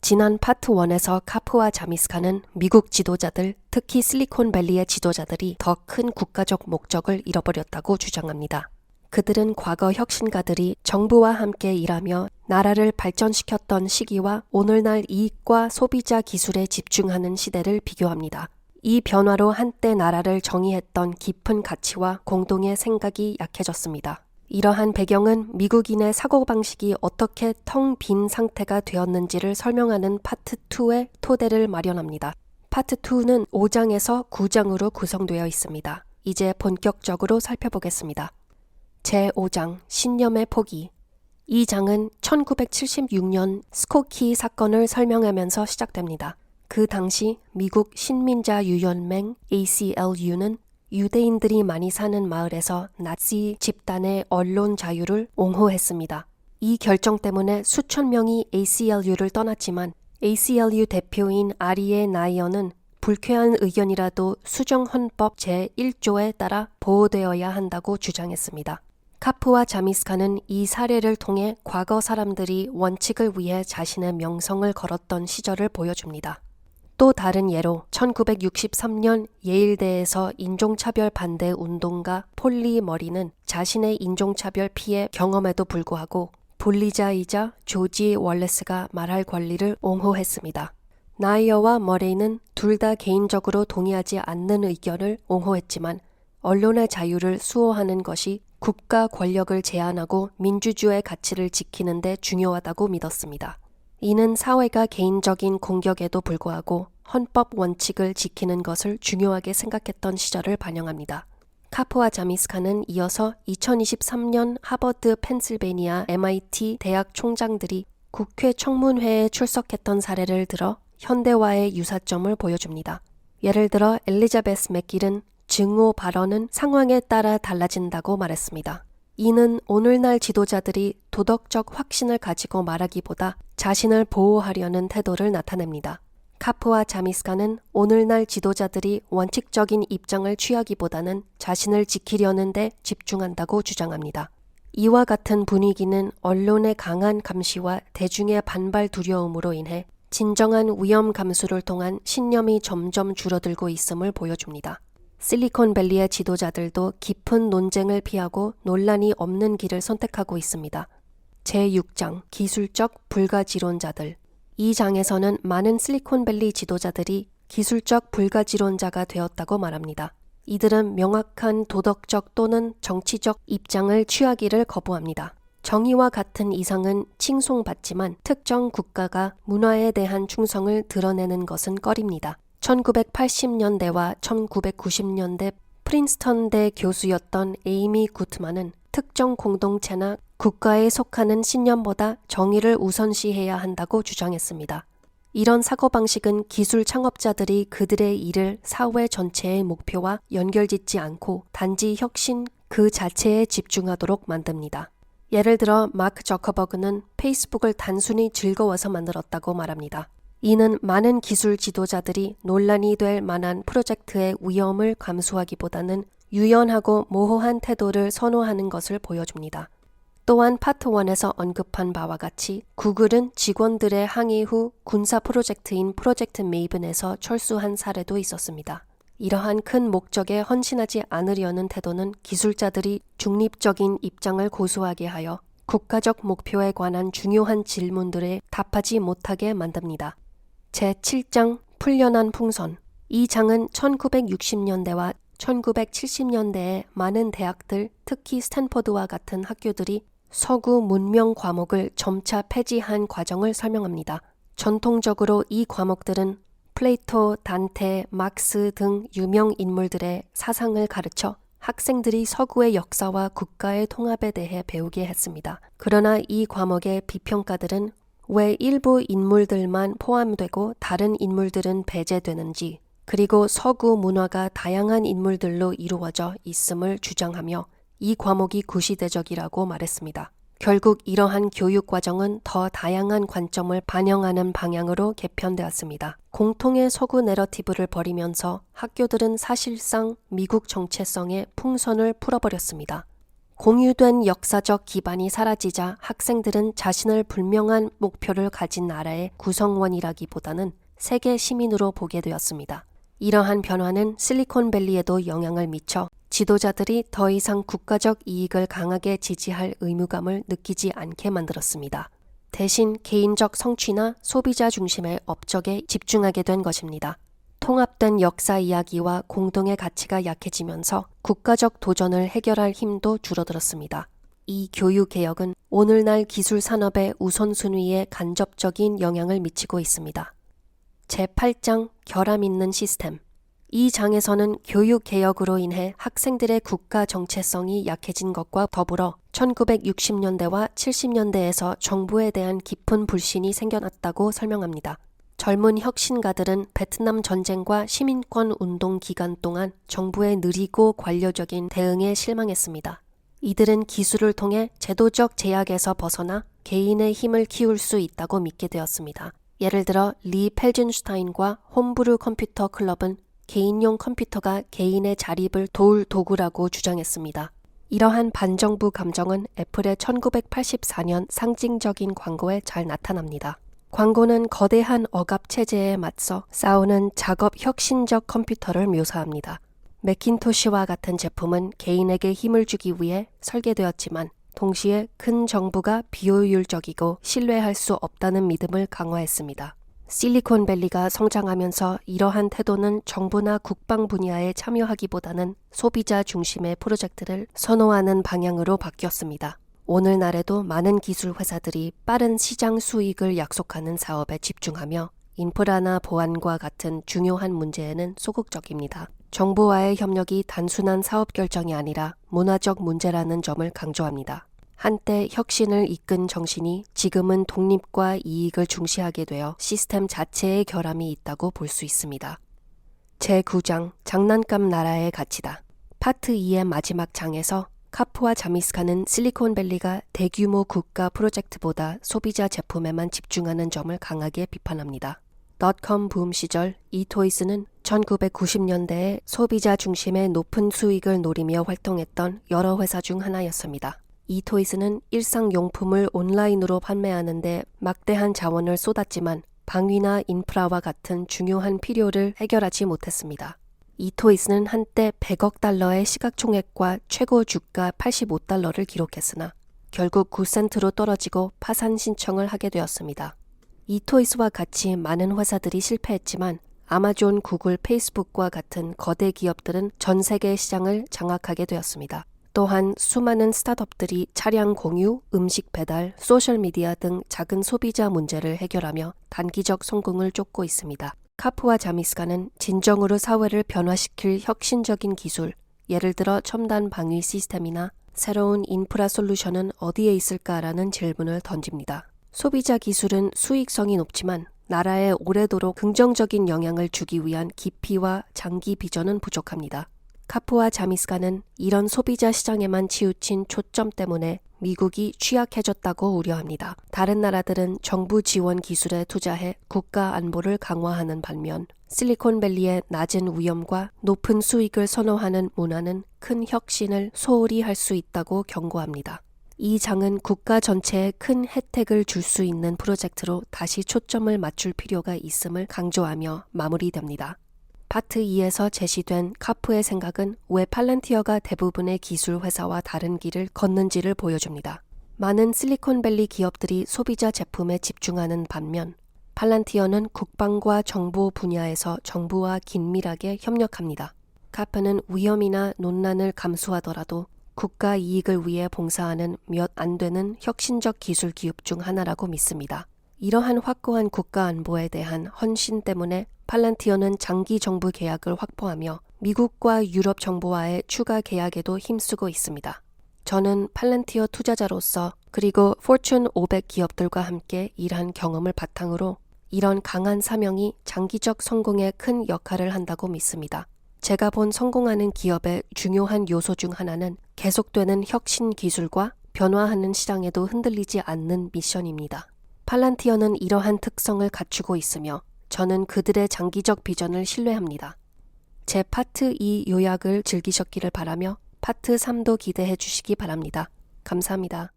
지난 파트 1에서 카프와 자미스카는 미국 지도자들, 특히 실리콘밸리의 지도자들이 더 큰 국가적 목적을 잃어버렸다고 주장합니다. 그들은 과거 혁신가들이 정부와 함께 일하며 나라를 발전시켰던 시기와 오늘날 이익과 소비자 기술에 집중하는 시대를 비교합니다. 이 변화로 한때 나라를 정의했던 깊은 가치와 공동의 생각이 약해졌습니다. 이러한 배경은 미국인의 사고방식이 어떻게 텅 빈 상태가 되었는지를 설명하는 파트 2의 토대를 마련합니다. 파트 2는 5장에서 9장으로 구성되어 있습니다. 이제 본격적으로 살펴보겠습니다. 제5장 신념의 포기. 이 장은 1976년 스코키 사건을 설명하면서 시작됩니다. 그 당시 미국 신민자유연맹 ACLU는 유대인들이 많이 사는 마을에서 나치 집단의 언론 자유를 옹호했습니다. 이 결정 때문에 수천 명이 ACLU를 떠났지만 ACLU 대표인 아리에 나이어는 불쾌한 의견이라도 수정헌법 제1조에 따라 보호되어야 한다고 주장했습니다. 카프와 자미스카는 이 사례를 통해 과거 사람들이 원칙을 위해 자신의 명성을 걸었던 시절을 보여줍니다. 또 다른 예로 1963년 예일대에서 인종차별 반대 운동가 폴리 머리는 자신의 인종차별 피해 경험에도 불구하고 분리자이자 조지 월레스가 말할 권리를 옹호했습니다. 나이어와 머레이는 둘 다 개인적으로 동의하지 않는 의견을 옹호했지만 언론의 자유를 수호하는 것이 국가 권력을 제한하고 민주주의 가치를 지키는 데 중요하다고 믿었습니다. 이는 사회가 개인적인 공격에도 불구하고 헌법 원칙을 지키는 것을 중요하게 생각했던 시절을 반영합니다. 카프와 자미스카는 이어서 2023년 하버드, 펜실베니아, MIT 대학 총장들이 국회 청문회에 출석했던 사례를 들어 현대화의 유사점을 보여줍니다. 예를 들어 엘리자베스 맥길은 증오 발언은 상황에 따라 달라진다고 말했습니다. 이는 오늘날 지도자들이 도덕적 확신을 가지고 말하기보다 자신을 보호하려는 태도를 나타냅니다. 카프와 자미스카는 오늘날 지도자들이 원칙적인 입장을 취하기보다는 자신을 지키려는 데 집중한다고 주장합니다. 이와 같은 분위기는 언론의 강한 감시와 대중의 반발 두려움으로 인해 진정한 위험 감수를 통한 신념이 점점 줄어들고 있음을 보여줍니다. 실리콘밸리의 지도자들도 깊은 논쟁을 피하고 논란이 없는 길을 선택하고 있습니다. 제6장 기술적 불가지론자들. 이 장에서는 많은 실리콘밸리 지도자들이 기술적 불가지론자가 되었다고 말합니다. 이들은 명확한 도덕적 또는 정치적 입장을 취하기를 거부합니다. 정의와 같은 이상은 칭송받지만 특정 국가가 문화에 대한 충성을 드러내는 것은 꺼립니다. 1980년대와 1990년대 프린스턴대 교수였던 에이미 구트만은 특정 공동체나 국가에 속하는 신념보다 정의를 우선시해야 한다고 주장했습니다. 이런 사고방식은 기술 창업자들이 그들의 일을 사회 전체의 목표와 연결짓지 않고 단지 혁신 그 자체에 집중하도록 만듭니다. 예를 들어 마크 저커버그는 페이스북을 단순히 즐거워서 만들었다고 말합니다. 이는 많은 기술 지도자들이 논란이 될 만한 프로젝트의 위험을 감수하기보다는 유연하고 모호한 태도를 선호하는 것을 보여줍니다. 또한 파트 1에서 언급한 바와 같이 구글은 직원들의 항의 후 군사 프로젝트인 프로젝트 메이븐에서 철수한 사례도 있었습니다. 이러한 큰 목적에 헌신하지 않으려는 태도는 기술자들이 중립적인 입장을 고수하게 하여 국가적 목표에 관한 중요한 질문들에 답하지 못하게 만듭니다. 제7장 풀려난 풍선. 이 장은 1960년대와 1970년대에 많은 대학들, 특히 스탠퍼드와 같은 학교들이 서구 문명 과목을 점차 폐지한 과정을 설명합니다. 전통적으로 이 과목들은 플레이토, 단테, 막스 등 유명 인물들의 사상을 가르쳐 학생들이 서구의 역사와 국가의 통합에 대해 배우게 했습니다. 그러나 이 과목의 비평가들은 왜 일부 인물들만 포함되고 다른 인물들은 배제되는지, 그리고 서구 문화가 다양한 인물들로 이루어져 있음을 주장하며 이 과목이 구시대적이라고 말했습니다. 결국 이러한 교육 과정은 더 다양한 관점을 반영하는 방향으로 개편되었습니다. 공통의 서구 내러티브를 버리면서 학교들은 사실상 미국 정체성의 풍선을 풀어버렸습니다. 공유된 역사적 기반이 사라지자 학생들은 자신을 불명한 목표를 가진 나라의 구성원이라기보다는 세계 시민으로 보게 되었습니다. 이러한 변화는 실리콘밸리에도 영향을 미쳐 지도자들이 더 이상 국가적 이익을 강하게 지지할 의무감을 느끼지 않게 만들었습니다. 대신 개인적 성취나 소비자 중심의 업적에 집중하게 된 것입니다. 통합된 역사 이야기와 공동의 가치가 약해지면서 국가적 도전을 해결할 힘도 줄어들었습니다. 이 교육 개혁은 오늘날 기술 산업의 우선순위에 간접적인 영향을 미치고 있습니다. 제8장 결함 있는 시스템. 이 장에서는 교육 개혁으로 인해 학생들의 국가 정체성이 약해진 것과 더불어 1960년대와 70년대에서 정부에 대한 깊은 불신이 생겨났다고 설명합니다. 젊은 혁신가들은 베트남 전쟁과 시민권 운동 기간 동안 정부의 느리고 관료적인 대응에 실망했습니다. 이들은 기술을 통해 제도적 제약에서 벗어나 개인의 힘을 키울 수 있다고 믿게 되었습니다. 예를 들어 리 펠준슈타인과 홈브루 컴퓨터 클럽은 개인용 컴퓨터가 개인의 자립을 도울 도구라고 주장했습니다. 이러한 반정부 감정은 애플의 1984년 상징적인 광고에 잘 나타납니다. 광고는 거대한 억압 체제에 맞서 싸우는 작업 혁신적 컴퓨터를 묘사합니다. 매킨토시와 같은 제품은 개인에게 힘을 주기 위해 설계되었지만 동시에 큰 정부가 비효율적이고 신뢰할 수 없다는 믿음을 강화했습니다. 실리콘밸리가 성장하면서 이러한 태도는 정부나 국방 분야에 참여하기보다는 소비자 중심의 프로젝트를 선호하는 방향으로 바뀌었습니다. 오늘날에도 많은 기술 회사들이 빠른 시장 수익을 약속하는 사업에 집중하며 인프라나 보안과 같은 중요한 문제에는 소극적입니다. 정부와의 협력이 단순한 사업 결정이 아니라 문화적 문제라는 점을 강조합니다. 한때 혁신을 이끈 정신이 지금은 독립과 이익을 중시하게 되어 시스템 자체의 결함이 있다고 볼 수 있습니다. 제9장 장난감 나라의 가치다. 파트 2의 마지막 장에서 카프와 자미스카는 실리콘밸리가 대규모 국가 프로젝트보다 소비자 제품에만 집중하는 점을 강하게 비판합니다. 닷컴 붐 시절 이토이스는 1990년대에 소비자 중심의 높은 수익을 노리며 활동했던 여러 회사 중 하나였습니다. 이토이스는 일상용품을 온라인으로 판매하는데 막대한 자원을 쏟았지만 방위나 인프라와 같은 중요한 필요를 해결하지 못했습니다. 이토이스는 한때 100억 달러의 시가총액과 최고 주가 85달러를 기록했으나 결국 9센트로 떨어지고 파산 신청을 하게 되었습니다. 이토이스와 같이 많은 회사들이 실패했지만 아마존, 구글, 페이스북과 같은 거대 기업들은 전 세계 시장을 장악하게 되었습니다. 또한 수많은 스타트업들이 차량 공유, 음식 배달, 소셜미디어 등 작은 소비자 문제를 해결하며 단기적 성공을 쫓고 있습니다. 카프와 자미스카는 진정으로 사회를 변화시킬 혁신적인 기술, 예를 들어 첨단 방위 시스템이나 새로운 인프라 솔루션은 어디에 있을까라는 질문을 던집니다. 소비자 기술은 수익성이 높지만 나라에 오래도록 긍정적인 영향을 주기 위한 깊이와 장기 비전은 부족합니다. 카프와 자미스카는 이런 소비자 시장에만 치우친 초점 때문에 미국이 취약해졌다고 우려합니다. 다른 나라들은 정부 지원 기술에 투자해 국가 안보를 강화하는 반면 실리콘밸리의 낮은 위험과 높은 수익을 선호하는 문화는 큰 혁신을 소홀히 할 수 있다고 경고합니다. 이 장은 국가 전체에 큰 혜택을 줄 수 있는 프로젝트로 다시 초점을 맞출 필요가 있음을 강조하며 마무리됩니다. 파트 2에서 제시된 카프의 생각은 왜 팔란티어가 대부분의 기술 회사와 다른 길을 걷는지를 보여줍니다. 많은 실리콘밸리 기업들이 소비자 제품에 집중하는 반면 팔란티어는 국방과 정보 분야에서 정부와 긴밀하게 협력합니다. 카프는 위험이나 논란을 감수하더라도 국가 이익을 위해 봉사하는 몇 안 되는 혁신적 기술 기업 중 하나라고 믿습니다. 이러한 확고한 국가 안보에 대한 헌신 때문에 팔란티어는 장기 정부 계약을 확보하며 미국과 유럽 정부와의 추가 계약에도 힘쓰고 있습니다. 저는 팔란티어 투자자로서 그리고 포춘 500 기업들과 함께 일한 경험을 바탕으로 이런 강한 사명이 장기적 성공에 큰 역할을 한다고 믿습니다. 제가 본 성공하는 기업의 중요한 요소 중 하나는 계속되는 혁신 기술과 변화하는 시장에도 흔들리지 않는 미션입니다. 팔란티어는 이러한 특성을 갖추고 있으며 저는 그들의 장기적 비전을 신뢰합니다. 제 파트 2 요약을 즐기셨기를 바라며 파트 3도 기대해 주시기 바랍니다. 감사합니다.